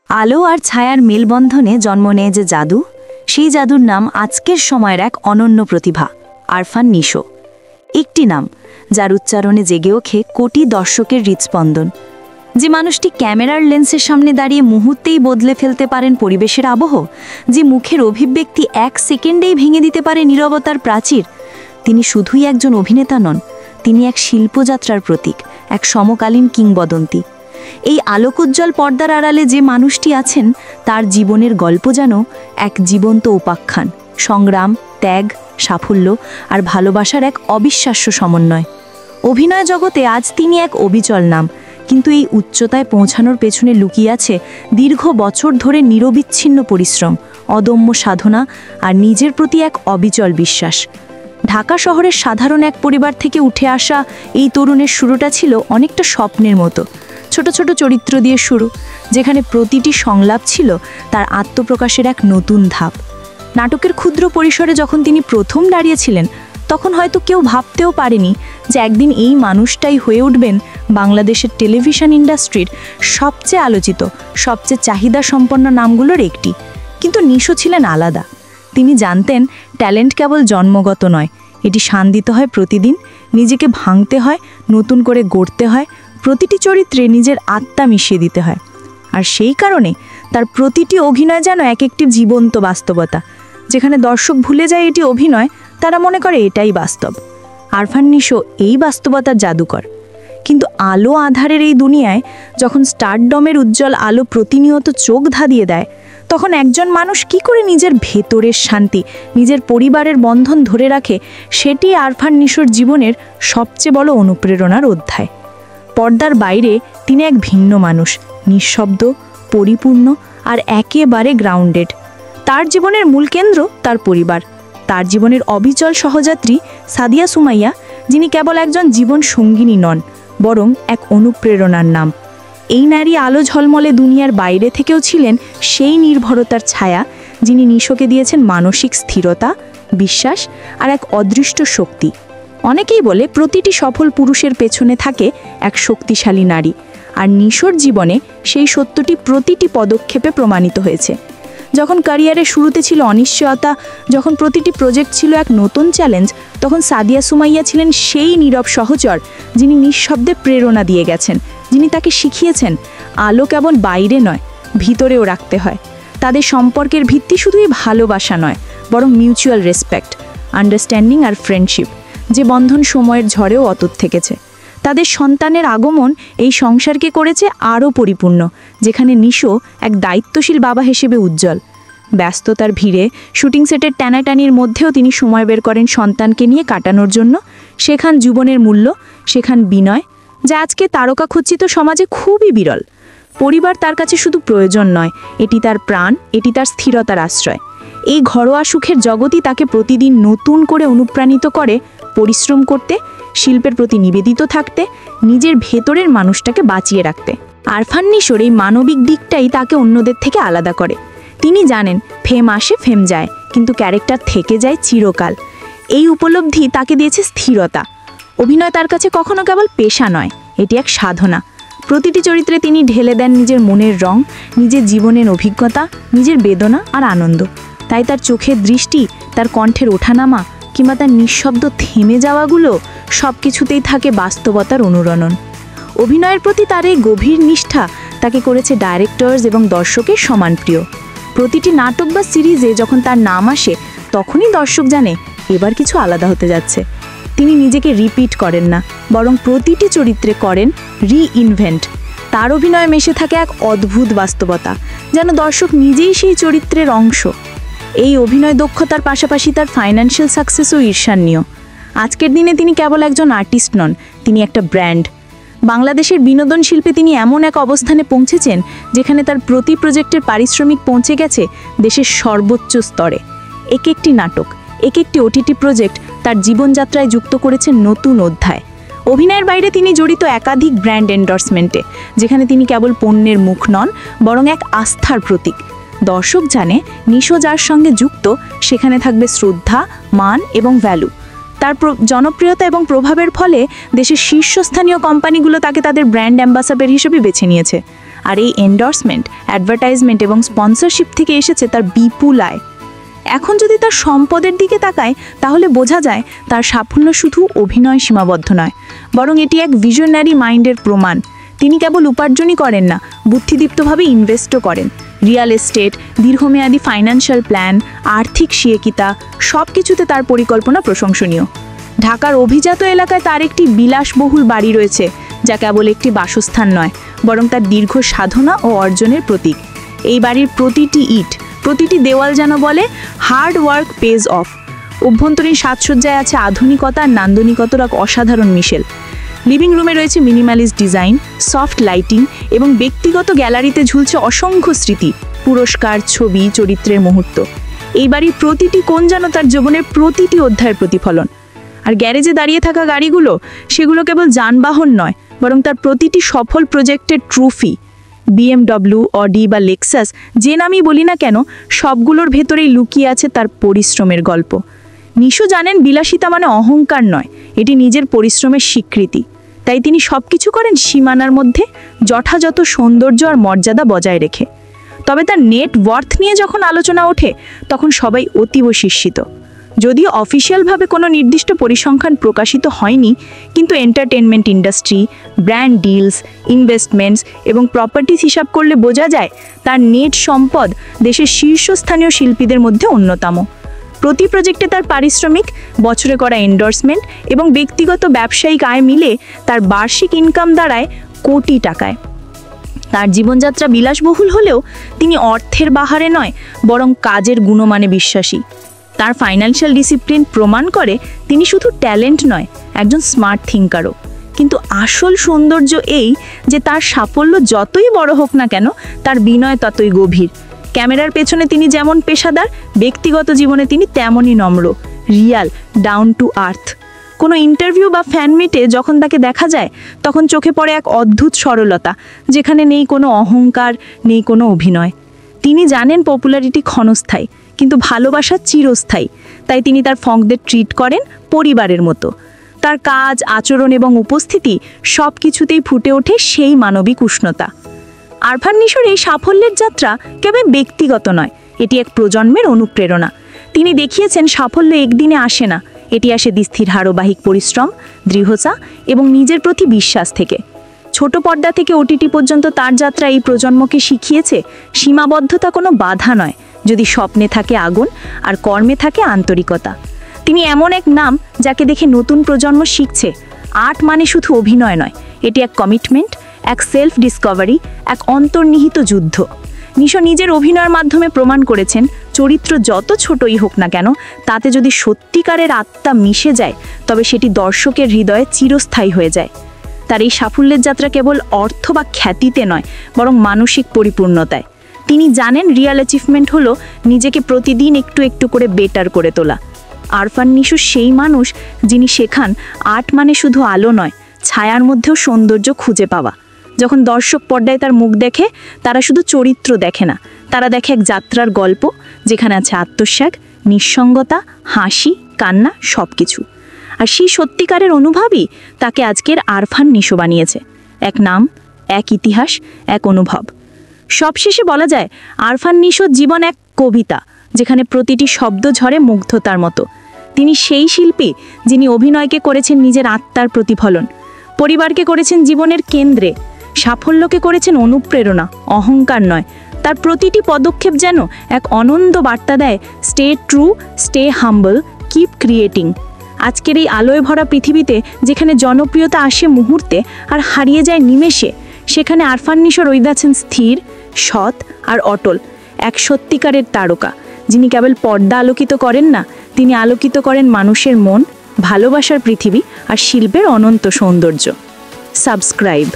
আলো আর ছায়ার মেলবন্ধনে জন্ম নেয় যে জাদু, সেই জাদুর নাম আজকের সময়ের এক অনন্য প্রতিভা, আরফান নিশো। একটি নাম যার উচ্চারণে জেগে ওঠে কোটি দর্শকের হৃৎস্পন্দন। যে মানুষটি ক্যামেরার লেন্সের সামনে দাঁড়িয়ে মুহূর্তেই বদলে ফেলতে পারেন পরিবেশের আবহ, যে মুখের অভিব্যক্তি এক সেকেন্ডেই ভেঙে দিতে পারে নীরবতার প্রাচীর। তিনি শুধুই একজন অভিনেতা নন, তিনি এক শিল্পযাত্রার প্রতীক, এক সমকালীন কিংবদন্তি। এই আলোকোজ্জ্বল পর্দার আড়ালে যে মানুষটি আছেন, তার জীবনের গল্প যেন এক জীবন্ত উপাখ্যান, সংগ্রাম, ত্যাগ, সাফল্য আর ভালোবাসার এক অবিশ্বাস্য সমন্বয়। অভিনয় জগতে আজ তিনি এক অবিচল নাম, কিন্তু এই উচ্চতায় পৌঁছানোর পেছনে লুকিয়ে আছে দীর্ঘ বছর ধরে নিরবিচ্ছিন্ন পরিশ্রম, অদম্য সাধনা আর নিজের প্রতি এক অবিচল বিশ্বাস। ঢাকা শহরের সাধারণ এক পরিবার থেকে উঠে আসা এই তরুণের শুরুটা ছিল অনেকটা স্বপ্নের মতো। ছোট ছোট চরিত্র দিয়ে শুরু, যেখানে প্রতিটি সংলাপ ছিল তার আত্মপ্রকাশের এক নতুন ধাপ। নাটকের ক্ষুদ্র পরিসরে যখন তিনি প্রথম দাঁড়িয়েছিলেন, তখন হয়তো কেউ ভাবতেও পারেনি যে একদিন এই মানুষটাই হয়ে উঠবেন বাংলাদেশের টেলিভিশন ইন্ডাস্ট্রির সবচেয়ে আলোচিত, সবচেয়ে চাহিদা সম্পন্ন নামগুলোর একটি। কিন্তু নিশো ছিলেন আলাদা। তিনি জানতেন ট্যালেন্ট কেবল জন্মগত নয়, এটি শান দিতে হয় প্রতিদিন, নিজেকে ভাঙতে হয়, নতুন করে গড়তে হয়, প্রতিটি চরিত্রে নিজের আত্মা মিশিয়ে দিতে হয়। আর সেই কারণে তার প্রতিটি অভিনয় যেন এক একটি জীবন্ত বাস্তবতা। যেখানে দর্শক ভুলে যায় এটি অভিনয়, তারা মনে করে এটাই বাস্তব। আরফান নিশো এই বাস্তবতার জাদুকর। কিন্তু আলো আধারের এই দুনিয়ায় যখন স্টারডমের উজ্জ্বল আলো প্রতিনিয়ত চোখ ধাঁধিয়ে দেয়, তখন একজন মানুষ কি করে নিজের ভেতরের শান্তি, নিজের পরিবারের বন্ধন ধরে রাখে, সেটি আরফান নিশোর জীবনের সবচেয়ে বড় অনুপ্রেরণার অধ্যায়। পর্দার বাইরে তিনি এক ভিন্ন মানুষ, নিঃশব্দ, পরিপূর্ণ আর একেবারে গ্রাউন্ডেড। তার জীবনের মূল কেন্দ্র তার পরিবার, তার জীবনের অবিচল সহযাত্রী সাদিয়া সুমাইয়া, যিনি কেবল একজন জীবন সঙ্গিনী নন, বরং এক অনুপ্রেরণার নাম। এই নারী আলো ঝলমলে দুনিয়ার বাইরে থেকেও ছিলেন সেই নির্ভরতার ছায়া, যিনি নিশোকে দিয়েছেন মানসিক স্থিরতা, বিশ্বাস আর এক অদৃষ্ট শক্তি। অনেকেই বলে প্রতিটি সফল পুরুষের পেছনে থাকে এক শক্তিশালী নারী, আর নিশোর জীবনে সেই সত্যটি প্রতিটি পদক্ষেপে প্রমাণিত হয়েছে। যখন ক্যারিয়ারের শুরুতে ছিল অনিশ্চয়তা, যখন প্রতিটি প্রজেক্ট ছিল এক নতুন চ্যালেঞ্জ, তখন সাদিয়া সুমাইয়া ছিলেন সেই নীরব সহচর, যিনি নিঃশব্দে প্রেরণা দিয়ে গেছেন, যিনি তাকে শিখিয়েছেন আলো কেবল বাইরে নয়, ভিতরেও রাখতে হয়। তাদের সম্পর্কের ভিত্তি শুধুই ভালোবাসা নয়, বরং মিউচুয়াল রেসপেক্ট, আন্ডারস্ট্যান্ডিং আর ফ্রেন্ডশিপ, যে বন্ধন সময়ের ঝড়েও অটুট থেকেছে। তাদের সন্তানের আগমন এই সংসারকে করেছে আরও পরিপূর্ণ, যেখানে নিশো এক দায়িত্বশীল বাবা হিসেবে উজ্জ্বল। ব্যস্ততার ভিড়ে, শুটিং সেটের টানাটানির মধ্যেও তিনি সময় বের করেন সন্তানকে নিয়ে কাটানোর জন্য। সেখান জীবনের মূল্য, সেখান বিনয়, যা আজকে তারকা খচিত সমাজে খুবই বিরল। পরিবার তার কাছে শুধু প্রয়োজন নয়, এটি তার প্রাণ, এটি তার স্থিরতার আশ্রয়। এই ঘরোয়া সুখের জগৎই তাকে প্রতিদিন নতুন করে অনুপ্রাণিত করে পরিশ্রম করতে, শিল্পের প্রতি নিবেদিত থাকতে, নিজের ভেতরের মানুষটাকে বাঁচিয়ে রাখতে। আরফান নিশোর এই মানবিক দিকটাই তাকে অন্যদের থেকে আলাদা করে। তিনি জানেন ফেম আসে, ফেম যায়, কিন্তু ক্যারেক্টার থেকে যায় চিরকাল। এই উপলব্ধি তাকে দিয়েছে স্থিরতা। অভিনয় তার কাছে কখনো কেবল পেশা নয়, এটি এক সাধনা। প্রতিটি চরিত্রে তিনি ঢেলে দেন নিজের মনের রং, নিজের জীবনের অভিজ্ঞতা, নিজের বেদনা আর আনন্দ। তাই তার চোখের দৃষ্টি, তার কণ্ঠের ওঠানামা কিংবা তার নিঃশব্দ থেমে যাওয়াগুলো সব কিছুতেই থাকে বাস্তবতার অনুরণন। অভিনয়ের প্রতি তার এই গভীর নিষ্ঠা তাকে করেছে ডাইরেক্টরস এবং দর্শকের সমান প্রিয়। প্রতিটি নাটক বা সিরিজে যখন তার নাম আসে, তখনই দর্শক জানে এবার কিছু আলাদা হতে যাচ্ছে। তিনি নিজেকে রিপিট করেন না, বরং প্রতিটি চরিত্রে করেন রিইনভেন্ট। তার অভিনয়ে মেশে থাকে এক অদ্ভুত বাস্তবতা, যেন দর্শক নিজেই সেই চরিত্রের অংশ। এই অভিনয় দক্ষতার পাশাপাশি তার ফাইন্যান্সিয়াল সাকসেসও ঈর্ষান্বিত। আজকের দিনে তিনি কেবল একজন আর্টিস্ট নন, তিনি একটা ব্র্যান্ড। বাংলাদেশের বিনোদন শিল্পে তিনি এমন এক অবস্থানে পৌঁছেছেন, যেখানে তার প্রতি প্রজেক্টের পারিশ্রমিক পৌঁছে গেছে দেশের সর্বোচ্চ স্তরে। এক একটি নাটক, এক একটি ওটিটি প্রজেক্ট তার জীবনযাত্রায় যুক্ত করেছেন নতুন অধ্যায়। অভিনয়ের বাইরে তিনি জড়িত একাধিক ব্র্যান্ড এন্ডোর্সমেন্টে, যেখানে তিনি কেবল পণ্যের মুখ নন, বরং এক আস্থার প্রতীক। দর্শক জানে নিশো যার সঙ্গে যুক্ত, সেখানে থাকবে শ্রদ্ধা, মান এবং ভ্যালু। তার জনপ্রিয়তা এবং প্রভাবের ফলে দেশের শীর্ষস্থানীয় কোম্পানিগুলো তাকে তাদের ব্র্যান্ড অ্যাম্বাসাডর হিসেবে বেছে নিয়েছে। আর এই এন্ডোর্সমেন্ট, অ্যাডভার্টাইজমেন্ট এবং স্পন্সরশিপ থেকে এসেছে তার বিপুল আয়। এখন যদি তার সম্পদের দিকে তাকায় তাহলে বোঝা যায় তার সাফল্য শুধু অভিনয় সীমাবদ্ধ নয়, বরং এটি এক ভিশনারি মাইন্ডের প্রমাণ। তিনি কেবল উপার্জনই করেন না, বুদ্ধিদীপ্তভাবে ইনভেস্টও করেন। রিয়েল এস্টেট, দীর্ঘমেয়াদী ফাইন্যান্সিয়াল প্ল্যান, আর্থিক শিক্ষিতা, সব কিছুতে তার পরিকল্পনা প্রশংসনীয়। ঢাকার অভিজাত এলাকায় তার একটি বিলাসবহুল বাড়ি রয়েছে, যা কেবল একটি বাসস্থান নয়, বরং তার দীর্ঘ সাধনা ও অর্জনের প্রতীক। এই বাড়ির প্রতিটি ইট, প্রতিটি দেওয়াল যেন বলে হার্ড ওয়ার্ক পেজ অফ। অভ্যন্তরীণ সাজসজ্জায় আছে আধুনিকতা আর নান্দনিকতার এক অসাধারণ মিশেল। লিভিং রুমে রয়েছে মিনিমালিস্ট ডিজাইন, সফট লাইটিং এবং ব্যক্তিগত গ্যালারিতে ঝুলছে অসংখ্য স্মৃতি, পুরস্কার, ছবি, চরিত্রের মুহূর্ত। এই বাড়ির প্রতিটি কোণ যেন তার জীবনের প্রতিটি অধ্যায়ের প্রতিফলন। আর গ্যারেজে দাঁড়িয়ে থাকা গাড়িগুলো, সেগুলো কেবল যানবাহন নয়, বরং তার প্রতিটি সফল প্রজেক্টের ট্রফি। BMW, অডি বা লেক্সাস, যে নামই বলি না কেন, সবগুলোর ভেতরেই লুকিয়ে আছে তার পরিশ্রমের গল্প। নিশো জানেন বিলাসিতা মানে অহংকার নয়, এটি নিজের পরিশ্রমের স্বীকৃতি। তাই তিনি সব কিছু করেন সীমানার মধ্যে, যথাযথ সৌন্দর্য আর মর্যাদা বজায় রেখে। তবে তার নেট ওয়ার্থ নিয়ে যখন আলোচনা ওঠে, তখন সবাই অতীব শিহরিত। যদিও অফিসিয়ালভাবে কোনো নির্দিষ্ট পরিসংখ্যান প্রকাশিত হয়নি, কিন্তু entertainment industry, brand deals, investments এবং প্রপার্টিস হিসাব করলে বোঝা যায় তার নেট সম্পদ দেশের শীর্ষস্থানীয় শিল্পীদের মধ্যে অন্যতম। প্রতি প্রজেক্টে তার পারিশ্রমিক, বছরে করা এন্ডোর্সমেন্ট এবং ব্যক্তিগত ব্যবসায়িক আয় মিলে তার বার্ষিক ইনকাম দাঁড়ায় কোটি টাকায়। তার জীবনযাত্রা বিলাসবহুল হলেও তিনি অর্থের বাহারে নয়, বরং কাজের গুণমানে বিশ্বাসী। তার ফাইন্যান্সিয়াল ডিসিপ্লিন প্রমাণ করে তিনি শুধু ট্যালেন্ট নয়, একজন স্মার্ট থিঙ্কারও। কিন্তু আসল সৌন্দর্য এই যে তার সাফল্য যতই বড় হোক না কেন, তার বিনয় ততই গভীর। ক্যামেরার পেছনে তিনি যেমন পেশাদার, ব্যক্তিগত জীবনে তিনি তেমনই নম্র, রিয়াল, ডাউন টু আর্থ। কোনো ইন্টারভিউ বা ফ্যান মিটে যখন তাকে দেখা যায়, তখন চোখে পড়ে এক অদ্ভুত সরলতা, যেখানে নেই কোনো অহংকার, নেই কোনো অভিনয়। তিনি জানেন পপুলারিটি ক্ষণস্থায়ী, কিন্তু ভালোবাসা চিরস্থায়ী। তাই তিনি তার ফ্যানদের ট্রিট করেন পরিবারের মতো। তার কাজ, আচরণ এবং উপস্থিতি সব কিছুতেই ফুটে ওঠে সেই মানবিক উষ্ণতা। আরফান নিশোর এই সাফল্যের যাত্রা কেবল ব্যক্তিগত নয়, এটি এক প্রজন্মের অনুপ্রেরণা। তিনি দেখিয়েছেন সাফল্য একদিনে আসে না, এটি আসে স্থির ধারাবাহিক পরিশ্রম, দৃঢ়তা এবং নিজের প্রতি বিশ্বাস থেকে। ছোট পর্দা থেকে ওটিটি পর্যন্ত তার যাত্রা এই প্রজন্মকে শিখিয়েছে সীমাবদ্ধতা কোনো বাধা নয়, যদি স্বপ্নে থাকে আগুন আর কর্মে থাকে আন্তরিকতা। তিনি এমন এক নাম যাকে দেখে নতুন প্রজন্ম শিখছে আর্ট মানে শুধু অভিনয় নয়, এটি এক কমিটমেন্ট, এক সেলফ ডিসকভারি, এক অন্তর্নিহিত যুদ্ধ। নিশো নিজের অভিনয়ের মাধ্যমে প্রমাণ করেছেন চরিত্র যত ছোটই হোক না কেন, তাতে যদি সত্যিকারের আত্মা মিশে যায়, তবে সেটি দর্শকের হৃদয়ে চিরস্থায়ী হয়ে যায়। তার এই সাফল্যের যাত্রা কেবল অর্থ বা খ্যাতিতে নয়, বরং মানসিক পরিপূর্ণতায়। তিনি জানেন রিয়েল অ্যাচিভমেন্ট হলো নিজেকে প্রতিদিন একটু একটু করে বেটার করে তোলা। আরফান নিশো সেই মানুষ যিনি শেখান আর্ট মানে শুধু আলো নয়, ছায়ার মধ্যেও সৌন্দর্য খুঁজে পাওয়া। যখন দর্শক পর্দায় তার মুখ দেখে, তারা শুধু চরিত্র দেখে না, তারা দেখে এক যাত্রার গল্প, যেখানে আছে আত্মত্যাগ, নিঃসঙ্গতা, হাসি, কান্না, সব কিছু। আর সেই সত্যিকারের অনুভবই তাকে আজকের আরফান নিশো বানিয়েছে। এক নাম, এক ইতিহাস, এক অনুভব। সবশেষে বলা যায় আরফান নিশোর জীবন এক কবিতা, যেখানে প্রতিটি শব্দ ঝরে মুগ্ধতার মতো। তিনি সেই শিল্পী যিনি অভিনয়কে করেছেন নিজের আত্মার প্রতিফলন, পরিবারকে করেছেন জীবনের কেন্দ্রে, সাফল্যকে করেছেন অনুপ্রেরণা, অহংকার নয়। তার প্রতিটি পদক্ষেপ যেন এক অনন্ত বার্তা দেয়, stay true, stay humble, keep creating. আজকের এই আলোয় ভরা পৃথিবীতে যেখানে জনপ্রিয়তা আসে মুহূর্তে আর হারিয়ে যায় নিমেষে, সেখানে আরফান নিশো রয়ে আছেন স্থির, সৎ আর অটল, এক সত্যিকারের তারকা, যিনি কেবল পর্দা আলোকিত করেন না, তিনি আলোকিত করেন মানুষের মন, ভালোবাসার পৃথিবী আর শিল্পের অনন্ত সৌন্দর্য। সাবস্ক্রাইব।